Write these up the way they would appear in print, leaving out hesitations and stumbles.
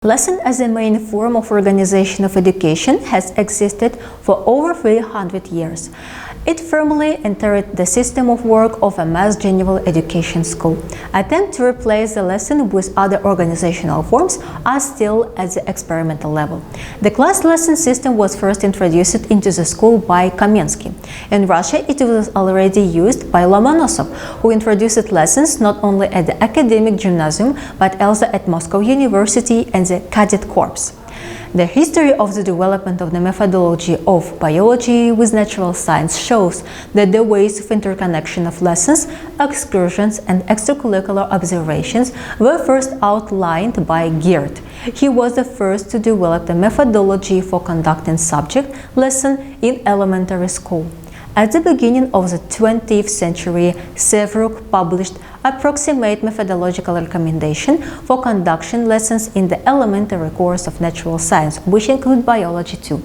Lesson as a main form of organization of education has existed for over 300 years. It firmly entered the system of work of a mass general education school. Attempts to replace the lesson with other organizational forms are still at the experimental level. The class lesson system was first introduced into the school by Kamensky. In Russia, it was already used by Lomonosov, who introduced lessons not only at the academic gymnasium, but also at Moscow University and the Cadet Corps. The history of the development of the methodology of biology with natural science shows that the ways of interconnection of lessons, excursions, and extracurricular observations were first outlined by Geert. He was the first to develop the methodology for conducting subject lesson in elementary school. At the beginning of the 20th century, Severuk published approximate methodological recommendation for conducting lessons in the elementary course of natural science, which include biology too.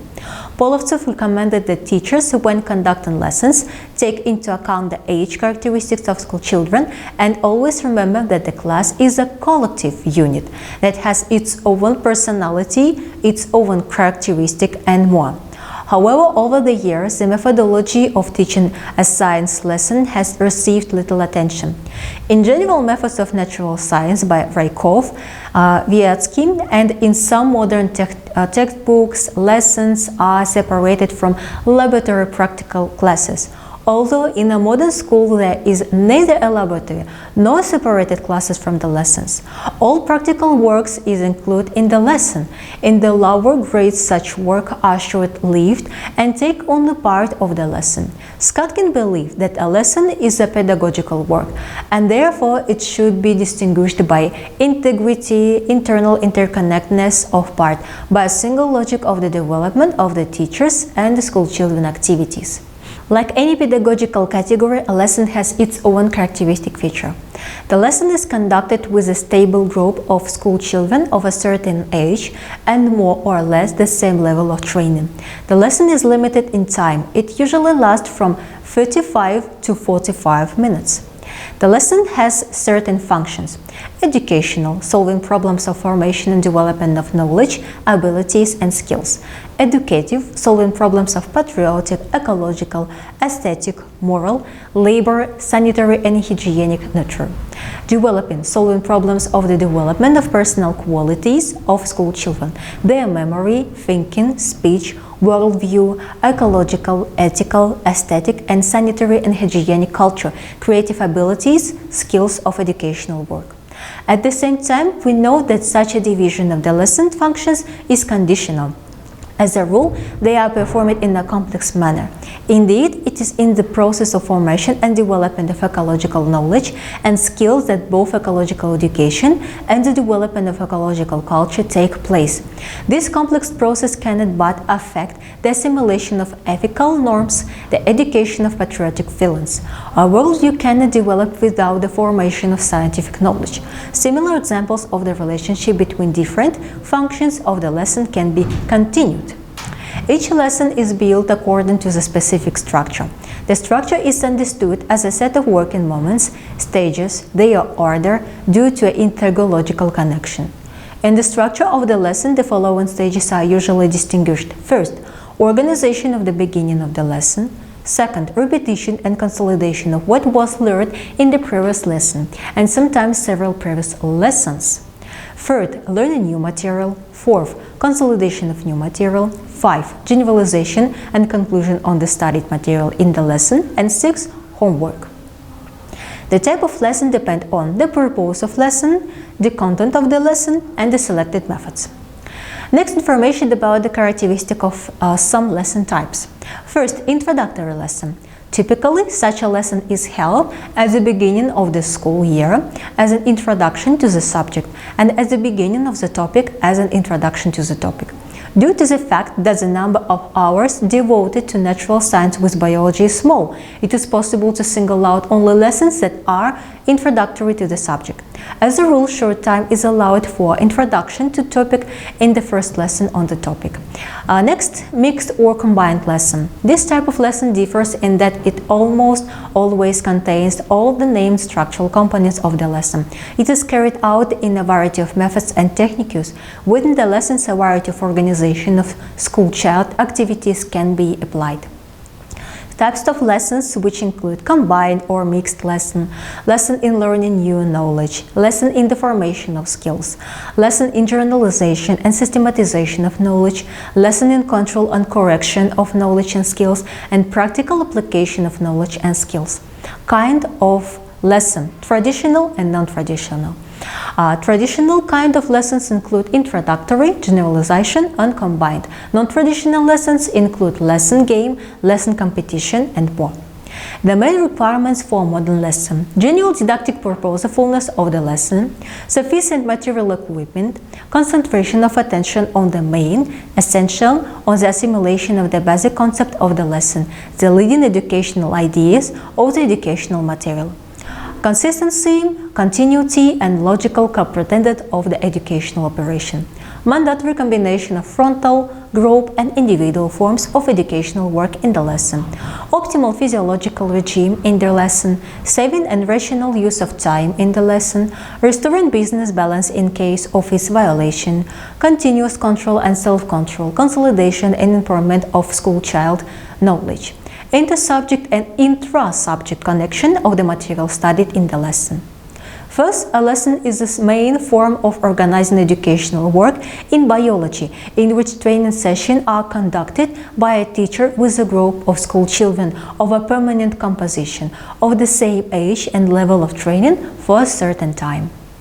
Polovtsov recommended that teachers, when conducting lessons, take into account the age characteristics of school children and always remember that the class is a collective unit that has its own personality, its own characteristic, and more. However, over the years, the methodology of teaching a science lesson has received little attention. In General Methods of Natural Science by Rykov, Vyatsky, and in some modern textbooks, lessons are separated from laboratory practical classes. Although in a modern school there is neither a laboratory nor separated classes from the lessons. All practical works is included in the lesson. In the lower grades such work are short-lived and take only part of the lesson. Skutkin believed that a lesson is a pedagogical work and therefore it should be distinguished by integrity, internal interconnectedness of part, by a single logic of the development of the teachers and the school children activities. Like any pedagogical category, a lesson has its own characteristic feature. The lesson is conducted with a stable group of school children of a certain age and more or less the same level of training. The lesson is limited in time. It usually lasts from 35 to 45 minutes. The lesson has certain functions: educational, solving problems of formation and development of knowledge, abilities and skills; educative, solving problems of patriotic, ecological, aesthetic, moral, labor, sanitary and hygienic nature; developing, solving problems of the development of personal qualities of school children, their memory, thinking, speech, worldview, ecological, ethical, aesthetic and sanitary and hygienic culture, creative abilities, skills of educational work. At the same time, we know that such a division of the lesson functions is conditional. As a rule, they are performed in a complex manner. Indeed, it is in the process of formation and development of ecological knowledge and skills that both ecological education and the development of ecological culture take place. This complex process cannot but affect the assimilation of ethical norms, the education of patriotic feelings. A worldview cannot develop without the formation of scientific knowledge. Similar examples of the relationship between different functions of the lesson can be continued. Each lesson is built according to the specific structure. The structure is understood as a set of working moments, stages, their order, due to an intergological connection. In the structure of the lesson, the following stages are usually distinguished. First, organization of the beginning of the lesson. Second, repetition and consolidation of what was learned in the previous lesson, and sometimes several previous lessons. Third, learning new material. Fourth, consolidation of new material. 5. Generalization and conclusion on the studied material in the lesson. And 6. Homework. The type of lesson depends on the purpose of lesson, the content of the lesson, and the selected methods. Next, information about the characteristic of some lesson types. First, introductory lesson. Typically, such a lesson is held at the beginning of the school year as an introduction to the subject and at the beginning of the topic as an introduction to the topic. Due to the fact that the number of hours devoted to natural science with biology is small, it is possible to single out only lessons that are introductory to the subject. As a rule, short time is allowed for introduction to topic in the first lesson on the topic. Next, mixed or combined lesson. This type of lesson differs in that it almost always contains all the named structural components of the lesson. It is carried out in a variety of methods and techniques. Within the lessons, a variety of organization of school child activities can be applied. Types of lessons which include combined or mixed lesson, lesson in learning new knowledge, lesson in the formation of skills, lesson in generalization and systematization of knowledge, lesson in control and correction of knowledge and skills, and practical application of knowledge and skills. Kind of lesson, traditional and non-traditional. Traditional kind of lessons include introductory, generalization, and combined. Non-traditional lessons include lesson game, lesson competition, and more. The main requirements for a modern lesson: general didactic purposefulness of the lesson, sufficient material equipment, concentration of attention on the main, essential, on the assimilation of the basic concept of the lesson, the leading educational ideas of the educational material. Consistency, continuity, and logical comprehended of the educational operation. Mandatory combination of frontal, group, and individual forms of educational work in the lesson. Optimal physiological regime in the lesson. Saving and rational use of time in the lesson. Restoring business balance in case of its violation. Continuous control and self-control. Consolidation and improvement of school child knowledge. Inter-subject and intra-subject connection of the material studied in the lesson. First, a lesson is the main form of organizing educational work in biology, in which training sessions are conducted by a teacher with a group of school children of a permanent composition, of the same age and level of training for a certain time.